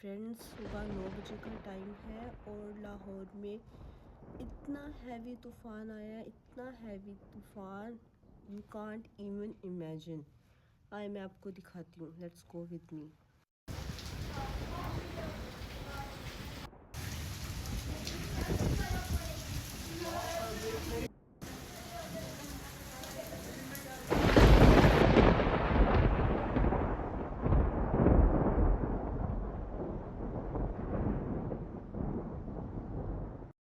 Friends, सुबह 9 बजे का टाइम है और लाहौर में इतना हैवी तूफ़ान आया है, इतना हैवी तूफ़ान, यू कांट इवन इमेजिन। आए मैं आपको दिखाती हूँ, लेट्स गो विद मी।